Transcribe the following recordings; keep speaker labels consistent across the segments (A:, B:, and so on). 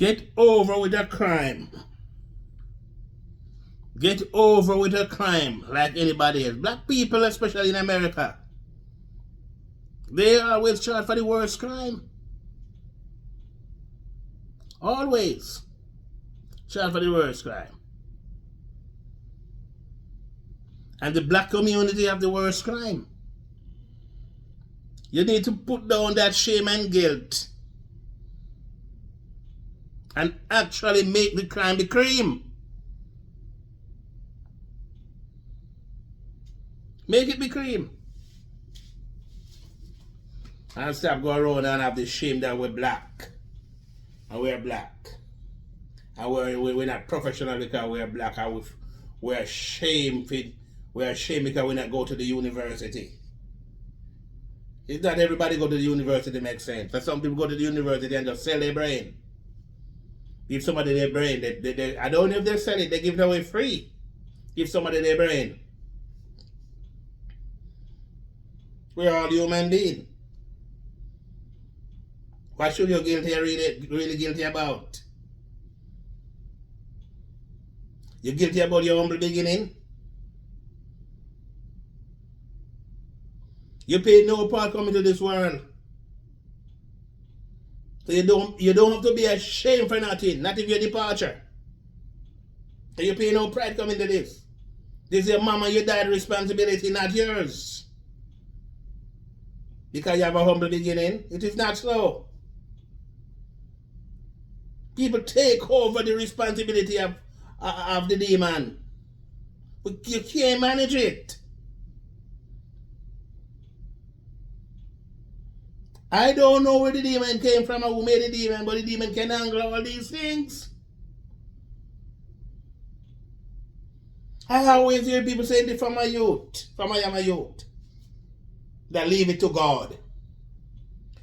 A: Get over with a crime. Get over with a crime like anybody else. Black people, especially in America, they are always charged for the worst crime. Always charged for the worst crime. And the black community have the worst crime. You need to put down that shame and guilt and actually make the crime be cream. Make it be cream. And stop going around and have the shame that we're black. And we're black. And we're not professional because we're black. And we're ashamed. We're ashamed because we not go to the university. It's not everybody go to the university makes sense. But some people go to the university and just sell their brain. Give somebody their brain. I don't know if they sell it. They give it away free. Give somebody their brain. We're all human beings. What should you really guilty about? You're guilty about your humble beginning? You paid no part coming to this world. So you don't have to be ashamed for nothing, not if your departure. So you pay no pride coming to this. This is your mama, your dad's responsibility, not yours. Because you have a humble beginning, it is not so. People take over the responsibility of the demon. But you can't manage it. I don't know where the demon came from or who made the demon, but the demon can handle all these things. I always hear people saying this from my youth, from I am a youth, that leave it to God.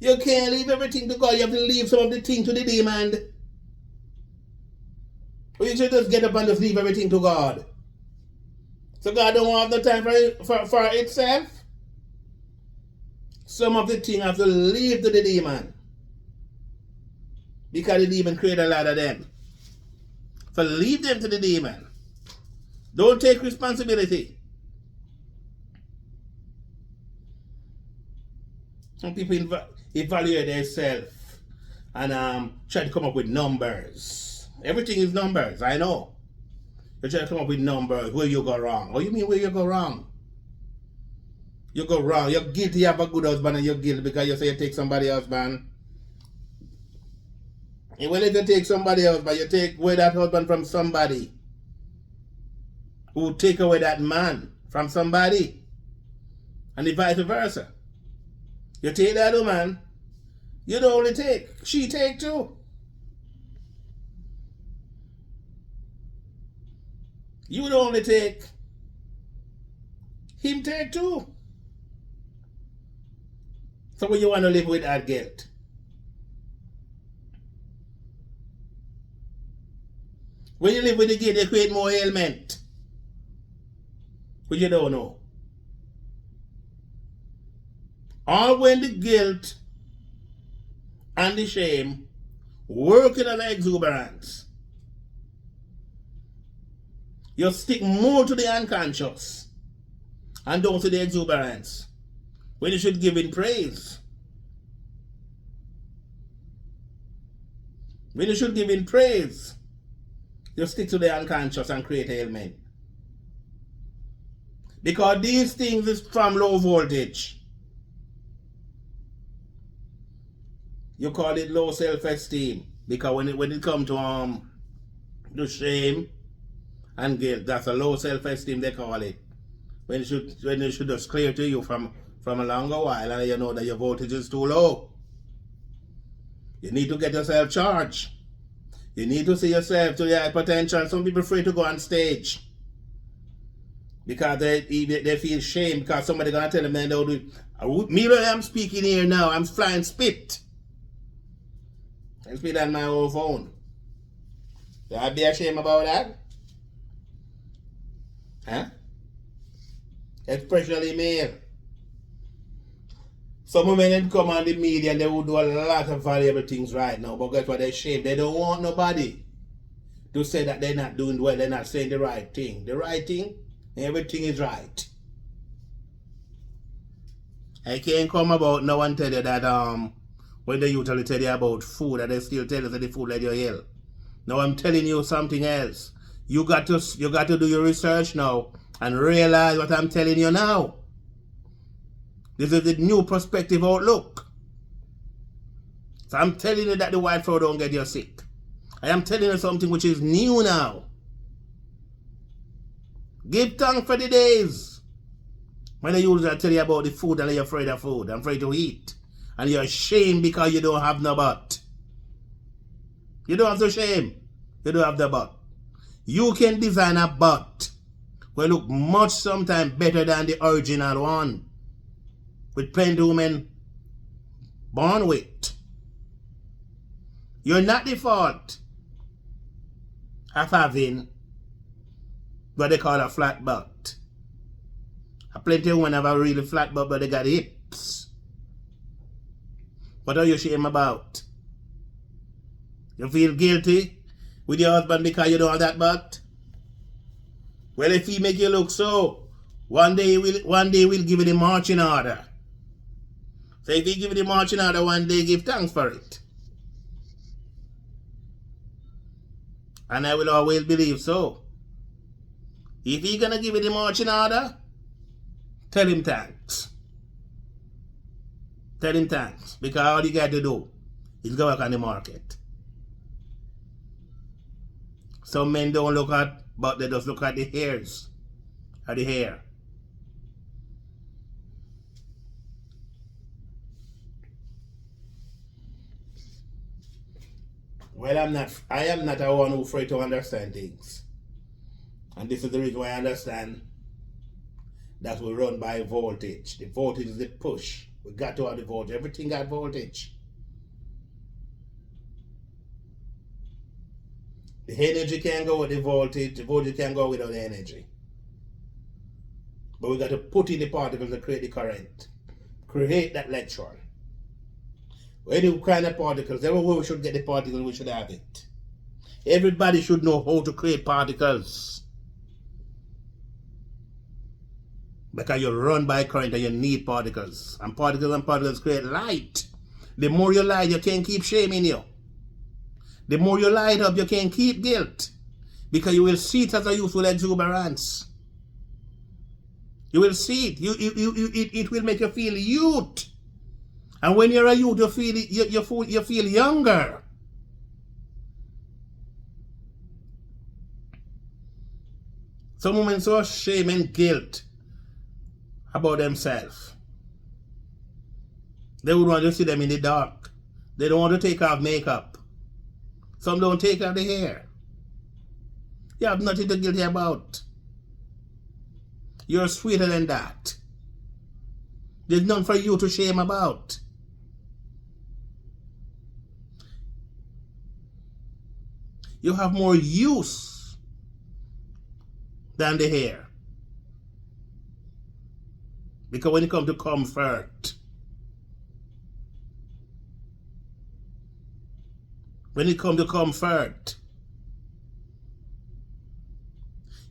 A: You can't leave everything to God. You have to leave some of the things to the demon. Or you should just get up and just leave everything to God. So God don't have the time for itself. Some of the things have to leave to the demon. Because the demon created a lot of them. So leave them to the demon. Don't take responsibility. Some people evaluate themselves and try to come up with numbers. Everything is numbers, I know. You try to come up with numbers where you go wrong. What do you mean where you go wrong? You go wrong. You're guilty you have a good husband and you're guilty because you say you take somebody else's husband. And well, if you take somebody else, but you take away that husband from somebody who take away that man from somebody. And the vice versa. You take that woman, you don't only take, she take too. You don't only take, him take too. So when you want to live with that guilt, when you live with the guilt, you create more ailment, which you don't know. All when the guilt and the shame working on the exuberance, you stick more to the unconscious and don't to the exuberance when you should give in praise. When you should give in praise, you stick to the unconscious and create ailment. Because these things is from low voltage. You call it low self-esteem. Because when it comes to the shame and guilt, that's a low self-esteem they call it. When it should just clear to you from a longer while and you know that your voltage is too low. You need to get yourself charged. You need to see yourself to your high potential. Some people are afraid to go on stage because they feel shame because somebody gonna tell them they don't do it. Me when I'm speaking here now, I'm flying spit. I spit on my own phone. So I'd be ashamed about that? Huh? Especially male. Some women come on the media and they will do a lot of valuable things right now, but guess what? They're ashamed. They don't want nobody to say that they're not doing well, they're not saying the right thing. The right thing, everything is right. I can't come about now and tell you that when they usually tell you about food, that they still tell you that the food let you ill. Now I'm telling you something else. You got to do your research now and realize what I'm telling you now. This is the new perspective outlook. So I'm telling you that the white flour don't get you sick. I am telling you something which is new now. Give thanks for the days when they usually tell you about the food and you're afraid of food, I'm afraid to eat. And you're ashamed because you don't have no butt. You don't have to shame. You don't have the butt. You can design a butt will look much sometimes better than the original one, with plenty of women born with. You're not the fault of having what they call a flat butt. Plenty of women have a really flat butt, but they got hips. What are you ashamed about? You feel guilty with your husband because you don't have that butt? Well, if he make you look so, one day we'll give you the marching order. So if he give you the marching order one day, give thanks for it. And I will always believe so. If he gonna give you the marching order, tell him thanks. Tell him thanks. Because all you got to do is go back on the market. Some men don't look at, but they just look at the hairs. At the hair. Well, I am not a one who's afraid to understand things. And this is the reason why I understand that we run by voltage. The voltage is the push. We got to have the voltage. Everything got voltage. The energy can go with the voltage can go without the energy. But we got to put in the particles to create the current. Create that electron. Any kind of particles, everywhere we should get the particles, we should have it. Everybody should know how to create particles. Because you run by current and you need particles. And particles create light. The more you light, you can't keep shame in you. The more you light up, you can't keep guilt. Because you will see it as a youthful exuberance. You will see it. It will make you feel youth. And when you're a youth, you feel younger. Some women so shame and guilt about themselves. They would want to see them in the dark. They don't want to take off makeup. Some don't take off the hair. You have nothing to guilty about. You're sweeter than that. There's none for you to shame about. You have more use than the hair. Because when it comes to comfort,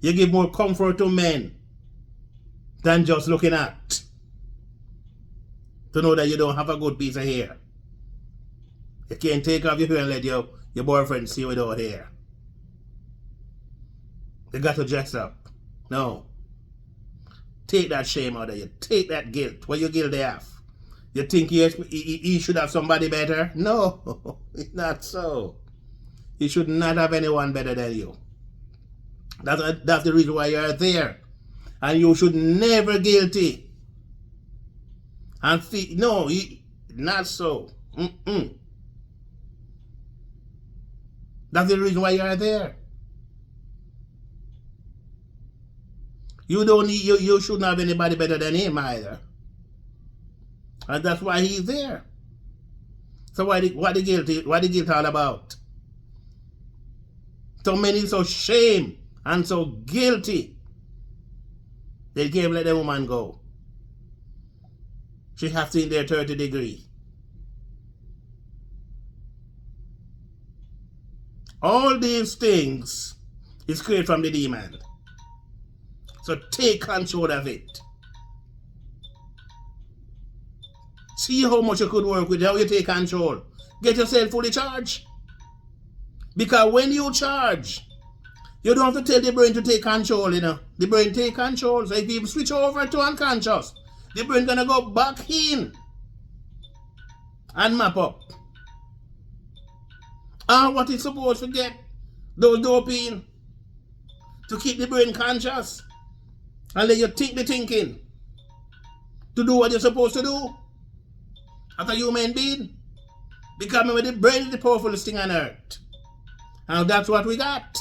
A: you give more comfort to men than just looking at. To know that you don't have a good piece of hair. You can't take off your hair and let your boyfriend see you without hair. You got to dress up. No. Take that shame out of you. Take that guilt. What you guilty of? You think he should have somebody better? No, it's not so. He should not have anyone better than you. That's the reason why you are there. And you should never guilty. And feel, no, not so. That's the reason why you are there. You don't need, you shouldn't have anybody better than him either. And that's why he's there. So what the guilt all about? So many so shame and so guilty. They can't let the woman go. She has to in there 30 degrees. All these things is created from the demon. So take control of it. See how much you could work with, how you take control. Get yourself fully charged. Because when you charge, you don't have to tell the brain to take control, you know. The brain take control. So if you switch over to unconscious, the brain gonna go back in and map up. And what it's supposed to get, those dopamine, to keep the brain conscious and let you think the thinking to do what you're supposed to do as a human being. Because remember, the brain is the powerfulest thing on earth. And that's what we got.